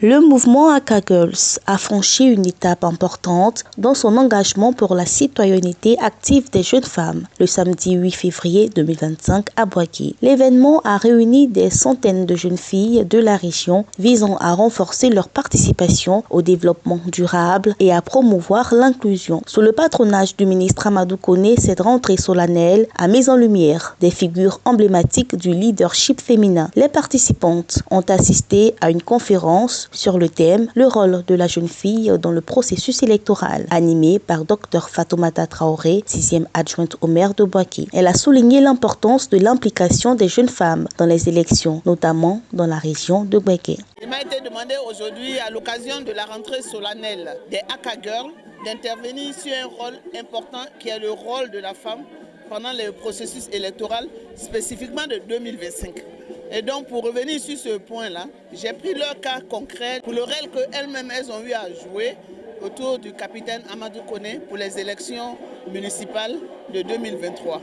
Le mouvement Aka Girls a franchi une étape importante dans son engagement pour la citoyenneté active des jeunes femmes. Le samedi 8 février 2025 à Boaké, l'événement a réuni des centaines de jeunes filles de la région visant à renforcer leur participation au développement durable et à promouvoir l'inclusion. Sous le patronage du ministre Amadou Koné, cette rentrée solennelle a mis en lumière des figures emblématiques du leadership féminin. Les participantes ont assisté à une conférence sur le thème « Le rôle de la jeune fille dans le processus électoral » animée par Dr Fatoumata Traoré, 6e adjointe au maire de Boaké. Elle a souligné l'importance de l'implication des jeunes femmes dans les élections, notamment dans la région de Boaké. Il m'a été demandé aujourd'hui, à l'occasion de la rentrée solennelle des Aka Girls, d'intervenir sur un rôle important qui est le rôle de la femme pendant le processus électoral, spécifiquement de 2025. Et donc, pour revenir sur ce point-là, j'ai pris leur cas concret pour le rôle qu'elles-mêmes ont eu à jouer autour du capitaine Amadou Koné pour les élections municipales de 2023,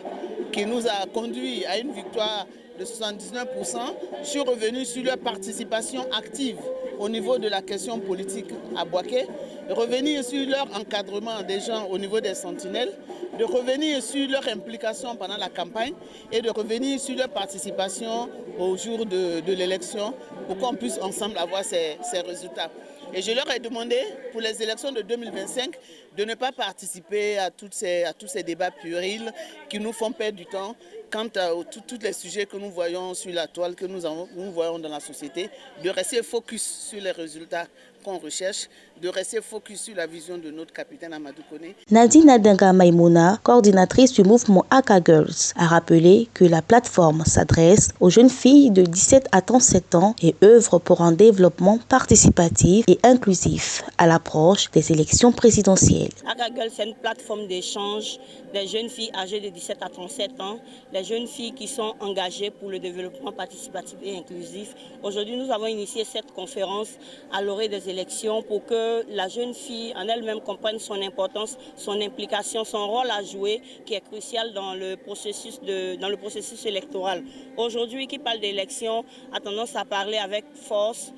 qui nous a conduit à une victoire de 79%. Je suis revenu sur leur participation active au niveau de la question politique à Boaké, revenir sur leur encadrement des gens au niveau des sentinelles, de revenir sur leur implication pendant la campagne et de revenir sur leur participation au jour de l'élection pour qu'on puisse ensemble avoir ces résultats. Et je leur ai demandé pour les élections de 2025 de ne pas participer à tous ces débats puérils qui nous font perdre du temps quant à tous les sujets que nous voyons sur la toile, que nous voyons dans la société, de rester focus sur les résultats qu'on recherche, de rester focus sur la vision de notre capitaine Amadou Koné. Nadine Adenga Maïmouna, coordinatrice du mouvement Aka Girls, a rappelé que la plateforme s'adresse aux jeunes filles de 17 à 37 ans et œuvre pour un développement participatif et inclusif à l'approche des élections présidentielles. Aka Girls, c'est une plateforme d'échange des jeunes filles âgées de 17 à 37 ans, les jeunes filles qui sont engagées pour le développement participatif et inclusif. Aujourd'hui, nous avons initié cette conférence à l'orée des élections pour que la jeune fille en elle-même comprenne son importance, son implication, son rôle à jouer qui est crucial dans le processus électoral. Aujourd'hui, qui parle d'élections a tendance à parler avec force.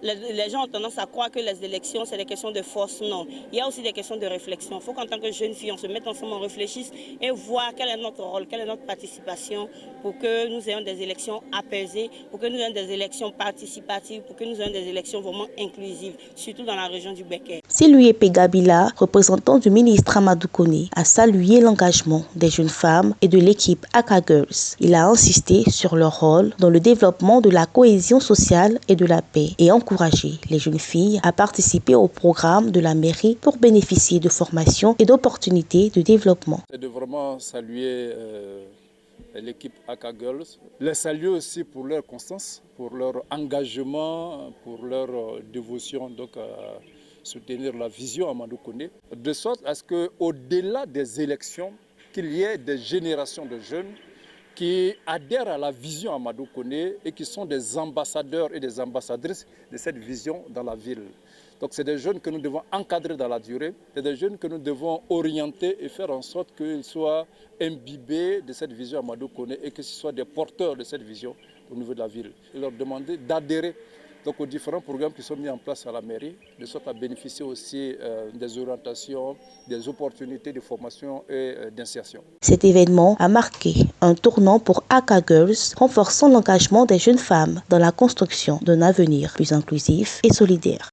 Les gens ont tendance à croire que les élections, c'est des questions de force. Non, il y a aussi des questions de réflexion. Il faut qu'en tant que jeune fille, on se mette ensemble, on réfléchisse et voir quel est notre rôle, quelle est notre participation pour que nous ayons des élections apaisées, pour que nous ayons des élections participatives, pour que nous ayons des élections vraiment inclusives, surtout dans la région du Béquet. Siloué Pegabila, représentant du ministre Amadou Koné, a salué l'engagement des jeunes femmes et de l'équipe Aka Girls. Il a insisté sur leur rôle dans le développement de la cohésion sociale et de la paix et encourager les jeunes filles à participer au programme de la mairie pour bénéficier de formations et d'opportunités de développement. C'est de vraiment saluer l'équipe Aka Girls, les saluer aussi pour leur constance, pour leur engagement, pour leur dévotion donc à soutenir la vision Amadou Koné, de sorte à ce qu'au-delà des élections, qu'il y ait des générations de jeunes qui adhèrent à la vision Amadou Koné et qui sont des ambassadeurs et des ambassadrices de cette vision dans la ville. Donc c'est des jeunes que nous devons encadrer dans la durée, c'est des jeunes que nous devons orienter et faire en sorte qu'ils soient imbibés de cette vision Amadou Koné et que ce soient des porteurs de cette vision au niveau de la ville. Et leur demander d'adhérer aux différents programmes qui sont mis en place à la mairie, de sorte à bénéficier aussi des orientations, des opportunités de formation et d'insertion. Cet événement a marqué un tournant pour Aka Girls, renforçant l'engagement des jeunes femmes dans la construction d'un avenir plus inclusif et solidaire.